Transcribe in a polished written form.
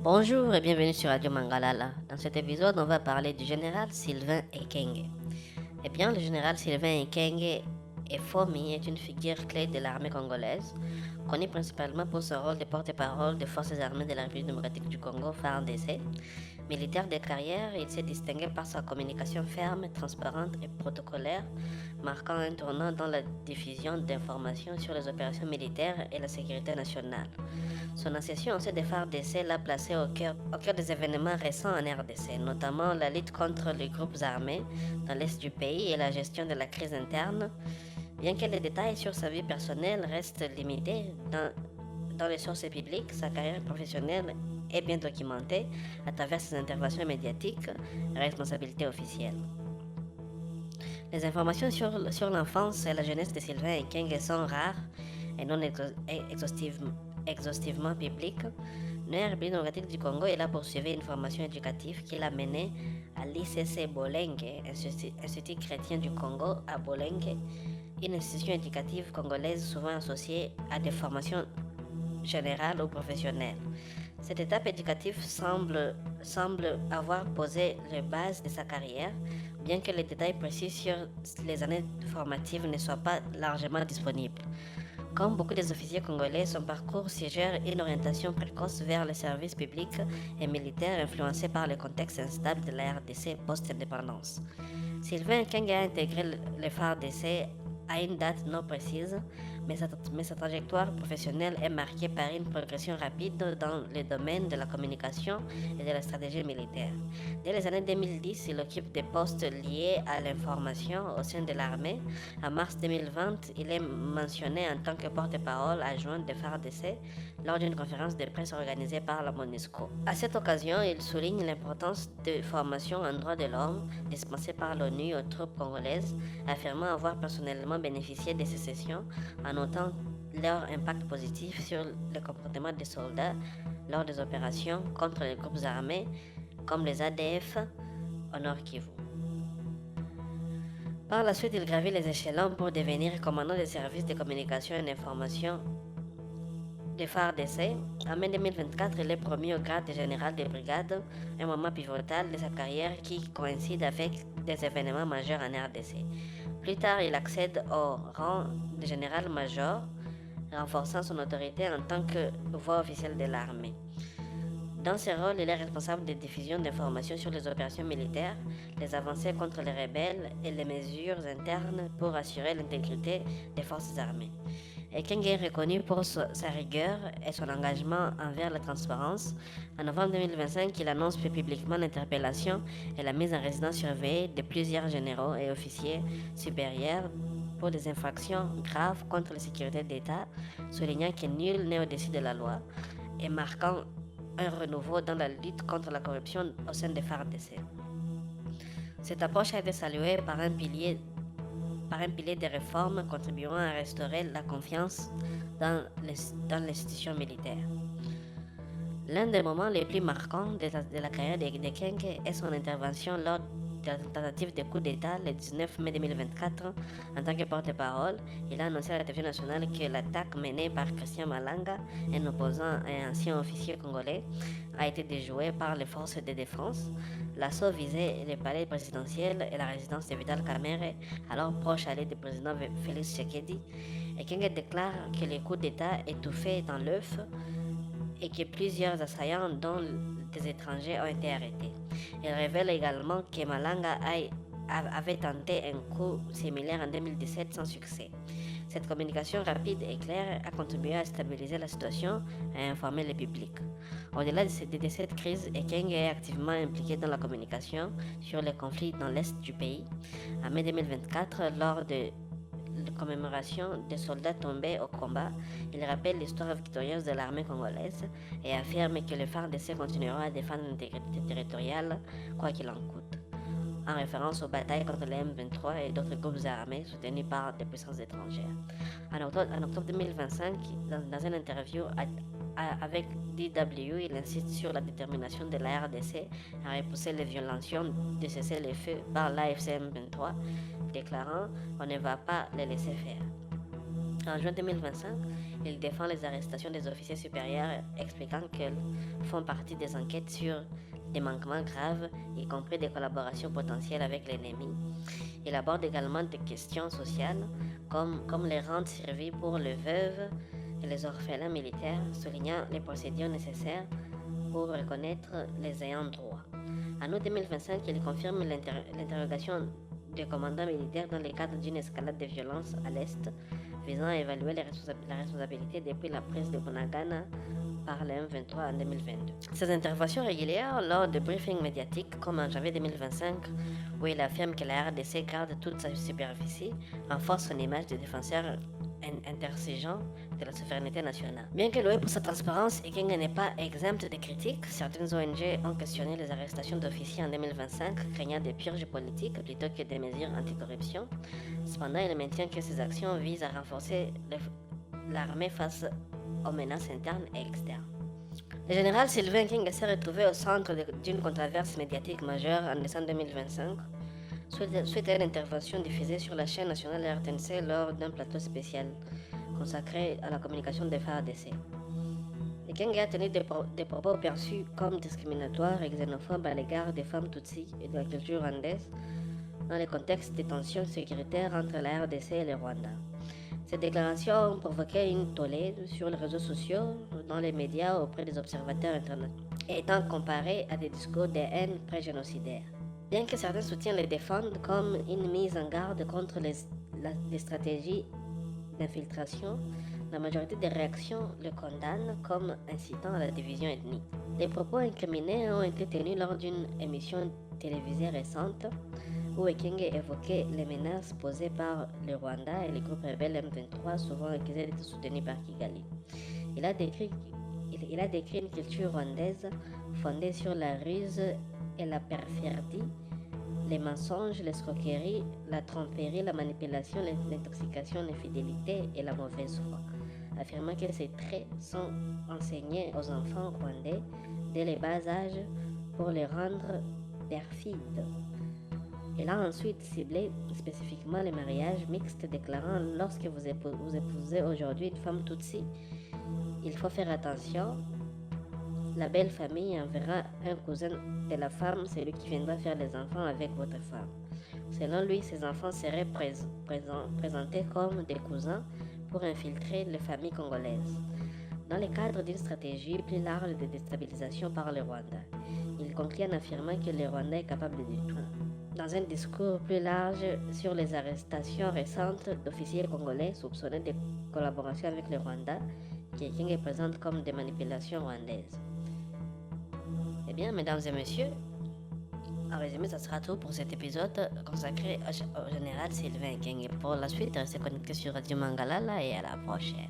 Bonjour et bienvenue sur Radio Mangalala. Dans cet épisode, on va parler du général Sylvain Ekenge. Eh bien, le général Sylvain Ekenge Efomi est une figure clé de l'armée congolaise, connu principalement pour son rôle de porte-parole des forces armées de la République démocratique du Congo, FARDC. Militaire de carrière, il s'est distingué par sa communication ferme, transparente et protocolaire, marquant un tournant dans la diffusion d'informations sur les opérations militaires et la sécurité nationale. Son accession au sein des FARDC l'a placé au cœur des événements récents en RDC, notamment la lutte contre les groupes armés dans l'est du pays et la gestion de la crise interne. Bien que les détails sur sa vie personnelle restent limités dans les sources publiques, sa carrière professionnelle est bien documentée à travers ses interventions médiatiques et responsabilités officielles. Les informations sur l'enfance et la jeunesse de Sylvain Ekenge sont rares et non exhaustivement publiques. Né en République démocratique du Congo, il a poursuivi une formation éducative qui l'a mené à l'ICC Bolenge, Institut chrétien du Congo à Bolenge, une institution éducative congolaise souvent associée à des formations générales ou professionnelles. Cette étape éducative semble avoir posé les bases de sa carrière, bien que les détails précis sur les années formatives ne soient pas largement disponibles. Comme beaucoup des officiers congolais, son parcours suggère une orientation précoce vers le service public et militaire influencé par le contexte instable de la RDC post-indépendance. Sylvain Ekenge a intégré le FARDC à une date non précise, mais sa trajectoire professionnelle est marquée par une progression rapide dans le domaine de la communication et de la stratégie militaire. Dès les années 2010, il occupe des postes liés à l'information au sein de l'armée. En mars 2020, il est mentionné en tant que porte-parole adjoint de FARDC lors d'une conférence de presse organisée par la MONUSCO. À cette occasion, il souligne l'importance de formation en droits de l'homme dispensée par l'ONU aux troupes congolaises, affirmant avoir personnellement bénéficié de ces sessions en notant leur impact positif sur le comportement des soldats lors des opérations contre les groupes armés comme les ADF au Nord Kivu. Par la suite, il gravit les échelons pour devenir commandant des services de communication et d'information de FARDC. En mai 2024, il est promu au grade de général de brigade, un moment pivotal de sa carrière qui coïncide avec des événements majeurs en RDC. Plus tard, il accède au rang de général-major, renforçant son autorité en tant que voix officielle de l'armée. Dans ce rôle, il est responsable de diffusion d'informations sur les opérations militaires, les avancées contre les rebelles et les mesures internes pour assurer l'intégrité des forces armées. Ekenge est reconnu pour sa rigueur et son engagement envers la transparence. En novembre 2025, il annonce publiquement l'interpellation et la mise en résidence surveillée de plusieurs généraux et officiers supérieurs pour des infractions graves contre la sécurité d'État, soulignant que nul n'est au-dessus de la loi et marquant un renouveau dans la lutte contre la corruption au sein des FARDC. Cette approche a été saluée par un pilier de réformes contribuant à restaurer la confiance dans l'institution militaire. L'un des moments les plus marquants de la carrière de Kenge est son intervention lors de la tentative de coup d'État le 19 mai 2024. En tant que porte-parole, il a annoncé à la télévision nationale que l'attaque menée par Christian Malanga, un opposant et ancien officier congolais, a été déjouée par les forces de défense. L'assaut visait le palais présidentiel et la résidence de Vital Kamerhe, alors proche allié du président Félix Tshisekedi. Et Kenge déclare que les coups d'État étouffés dans l'œuf et que plusieurs assaillants, dont des étrangers, ont été arrêtés. Il révèle également que Malanga avait tenté un coup similaire en 2017 sans succès. Cette communication rapide et claire a contribué à stabiliser la situation et à informer le public. Au-delà de cette crise, Ekenge est activement impliqué dans la communication sur les conflits dans l'est du pays. En mai 2024, lors de commémoration des soldats tombés au combat, il rappelle l'histoire victorieuse de l'armée congolaise et affirme que le FARDC continuera à défendre l'intégrité territoriale quoi qu'il en coûte, en référence aux batailles contre les M23 et d'autres groupes armés soutenus par des puissances étrangères. En octobre 2025, dans une interview avec DW, il insiste sur la détermination de la RDC à repousser les violations de cessez-le-feu par l'AFC M23, déclarant « On ne va pas les laisser faire ». En juin 2025, il défend les arrestations des officiers supérieurs, expliquant qu'elles font partie des enquêtes sur des manquements graves, y compris des collaborations potentielles avec l'ennemi. Il aborde également des questions sociales, comme les rentes servies pour les veuves et les orphelins militaires, soulignant les procédures nécessaires pour reconnaître les ayants droit. En août 2025, il confirme l'interrogation des commandants militaires dans le cadre d'une escalade de violence à l'Est, visant à évaluer la responsabilité depuis la prise de Bunagana par le M23 en 2022. Ces interventions régulières lors de briefings médiatiques, comme en janvier 2025, où il affirme que la RDC garde toute sa superficie, renforcent son image de défenseur intransigeant de la souveraineté nationale. Bien que loué pour sa transparence, Ekenge n'est pas exempt de critiques. Certaines ONG ont questionné les arrestations d'officiers en 2025, craignant des purges politiques plutôt que des mesures anticorruption. Cependant, il maintient que ces actions visent à renforcer l'armée face aux menaces internes et externes. Le général Sylvain Ekenge s'est retrouvé au centre d'une controverse médiatique majeure en décembre 2025, suite à une intervention diffusée sur la chaîne nationale RTNC lors d'un plateau spécial consacré à la communication des FARDC. Ekenge a tenu des propos perçus comme discriminatoires et xénophobes à l'égard des femmes tutsis et de la culture rwandaise dans le contexte des tensions sécuritaires entre la RDC et le Rwanda. Ces déclarations ont provoqué une tollée sur les réseaux sociaux, dans les médias auprès des observateurs internationaux, étant comparées à des discours de haine pré-génocidaires. Bien que certains soutiennent les défendent comme une mise en garde contre les stratégies d'infiltration, la majorité des réactions le condamnent comme incitant à la division ethnique. Les propos incriminés ont été tenus lors d'une émission télévisée récente où Ekenge évoquait les menaces posées par le Rwanda et les groupes rebelles M23, souvent accusés d'être soutenus par Kigali. Il a décrit une culture rwandaise fondée sur la ruse et la perfidie, les mensonges, l'escroquerie, la tromperie, la manipulation, l'intoxication, l'infidélité et la mauvaise foi, affirmant que ces traits sont enseignés aux enfants rwandais dès le bas âge pour les rendre perfides. Il a ensuite ciblé spécifiquement les mariages mixtes, déclarant: lorsque vous épousez aujourd'hui une femme tutsi, il faut faire attention. La belle famille enverra un cousin de la femme, celui qui viendra faire les enfants avec votre femme. Selon lui, ces enfants seraient présentés comme des cousins pour infiltrer les familles congolaises, dans le cadre d'une stratégie plus large de déstabilisation par le Rwanda. Il conclut en affirmant que le Rwanda est capable de tout. Dans un discours plus large sur les arrestations récentes d'officiers congolais soupçonnés de collaboration avec le Rwanda, Ekenge présente comme des manipulations rwandaises. Eh bien, mesdames et messieurs, en résumé, ça sera tout pour cet épisode consacré au général Sylvain Ekenge. Pour la suite, restez connectés sur Radio Mangalala et à la prochaine.